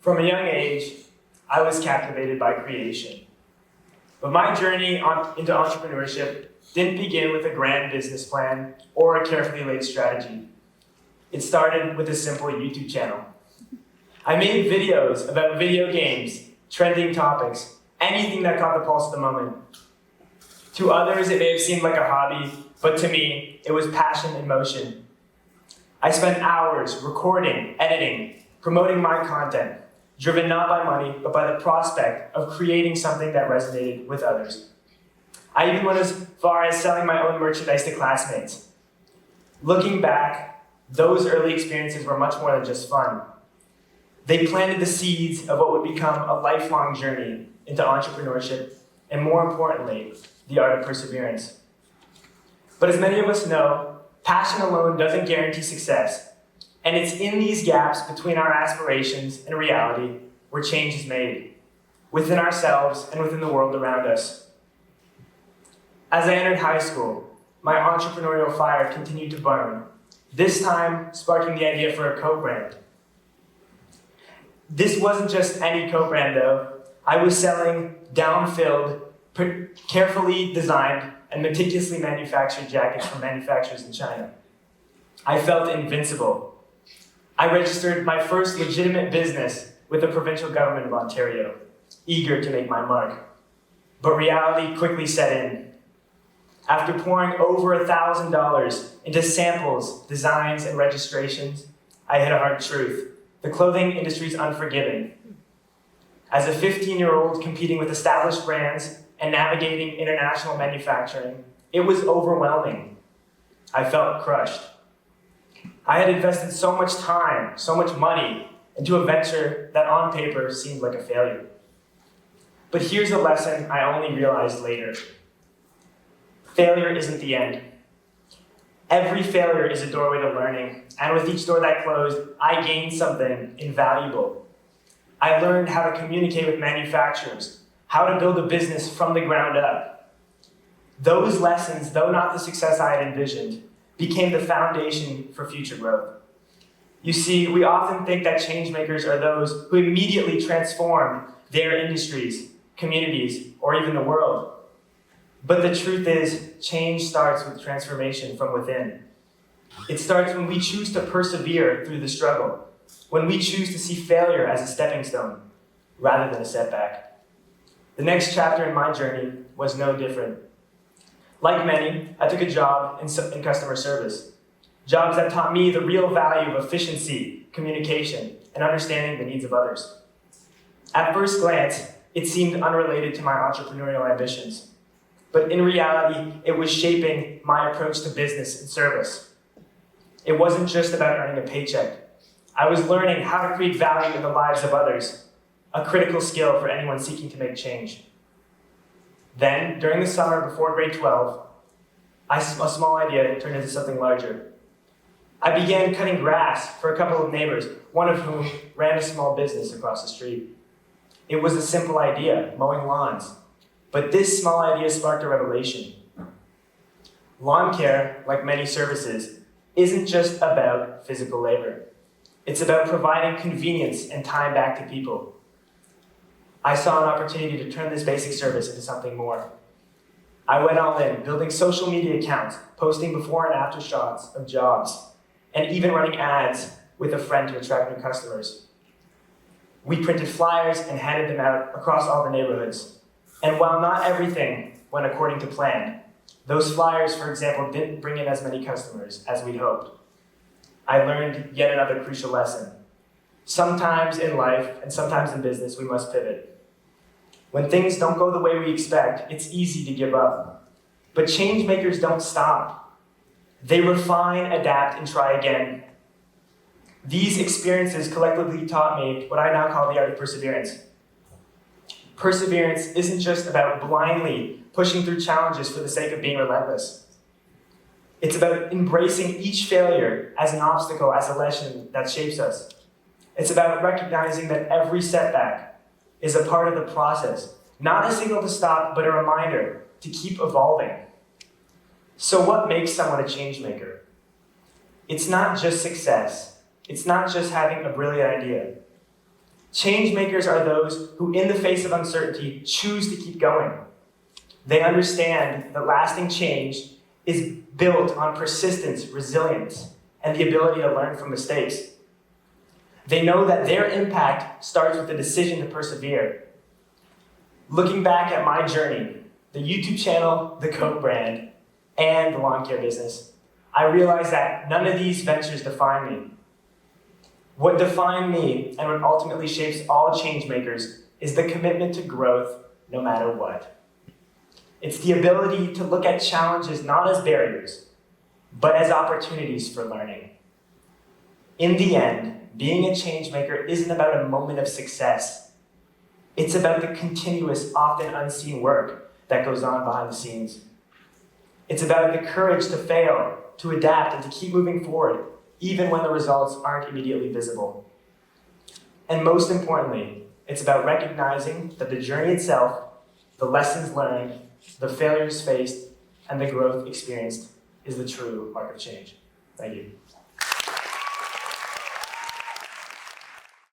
From a young age, I was captivated by creation. But my journey into entrepreneurship didn't begin with a grand business plan or a carefully laid strategy. It started with a simple YouTube channel. I made videos about video games, trending topics, anything that caught the pulse of the moment. To others, it may have seemed like a hobby, but to me, it was passion in motion. I spent hours recording, editing, promoting my content, driven not by money, but by the prospect of creating something that resonated with others. I even went as far as selling my own merchandise to classmates. Looking back, those early experiences were much more than just fun. They planted the seeds of what would become a lifelong journey into entrepreneurship, and more importantly, the art of perseverance. But as many of us know, passion alone doesn't guarantee success, and it's in these gaps between our aspirations and reality where change is made, within ourselves and within the world around us. As I entered high school, my entrepreneurial fire continued to burn, this time sparking the idea for a co-brand. This wasn't just any co-brand though. I was selling down-filled, carefully designed, and meticulously manufactured jackets from manufacturers in China. I felt invincible. I registered my first legitimate business with the provincial government of Ontario, eager to make my mark. But reality quickly set in. After pouring over $1,000 into samples, designs, and registrations, I hit a hard truth. The clothing industry is unforgiving. As a 15-year-old competing with established brands and navigating international manufacturing, it was overwhelming. I felt crushed. I had invested so much time, so much money into a venture that on paper seemed like a failure. But here's a lesson I only realized later. Failure isn't the end. Every failure is a doorway to learning, and with each door that closed, I gained something invaluable. I learned how to communicate with manufacturers, how to build a business from the ground up. Those lessons, though not the success I had envisioned, became the foundation for future growth. You see, we often think that changemakers are those who immediately transform their industries, communities, or even the world. But the truth is, change starts with transformation from within. It starts when we choose to persevere through the struggle, when we choose to see failure as a stepping stone rather than a setback. The next chapter in my journey was no different. Like many, I took a job in customer service, jobs that taught me the real value of efficiency, communication, and understanding the needs of others. At first glance, it seemed unrelated to my entrepreneurial ambitions. But in reality, it was shaping my approach to business and service. It wasn't just about earning a paycheck. I was learning how to create value in the lives of others, a critical skill for anyone seeking to make change. Then, during the summer before grade 12, a small idea turned into something larger. I began cutting grass for a couple of neighbors, one of whom ran a small business across the street. It was a simple idea, mowing lawns. But this small idea sparked a revelation. Lawn care, like many services, isn't just about physical labor. It's about providing convenience and time back to people. I saw an opportunity to turn this basic service into something more. I went all in, building social media accounts, posting before and after shots of jobs, and even running ads with a friend to attract new customers. We printed flyers and handed them out across all the neighborhoods. And while not everything went according to plan, those flyers, for example, didn't bring in as many customers as we'd hoped. I learned yet another crucial lesson. Sometimes in life and sometimes in business, we must pivot. When things don't go the way we expect, it's easy to give up. But change makers don't stop. They refine, adapt, and try again. These experiences collectively taught me what I now call the art of perseverance. Perseverance isn't just about blindly pushing through challenges for the sake of being relentless. It's about embracing each failure as an obstacle, as a lesson that shapes us. It's about recognizing that every setback is a part of the process, not a signal to stop, but a reminder to keep evolving. So what makes someone a change maker? It's not just success. It's not just having a brilliant idea. Change makers are those who, in the face of uncertainty, choose to keep going. They understand that lasting change is built on persistence, resilience, and the ability to learn from mistakes. They know that their impact starts with the decision to persevere. Looking back at my journey, the YouTube channel, the Coke brand, and the lawn care business, I realized that none of these ventures define me. What defined me and what ultimately shapes all change makers is the commitment to growth no matter what. It's the ability to look at challenges not as barriers, but as opportunities for learning. In the end, being a change maker isn't about a moment of success. It's about the continuous, often unseen work that goes on behind the scenes. It's about the courage to fail, to adapt, and to keep moving forward, even when the results aren't immediately visible. And most importantly, it's about recognizing that the journey itself, the lessons learned, the failures faced, and the growth experienced is the true mark of change. Thank you.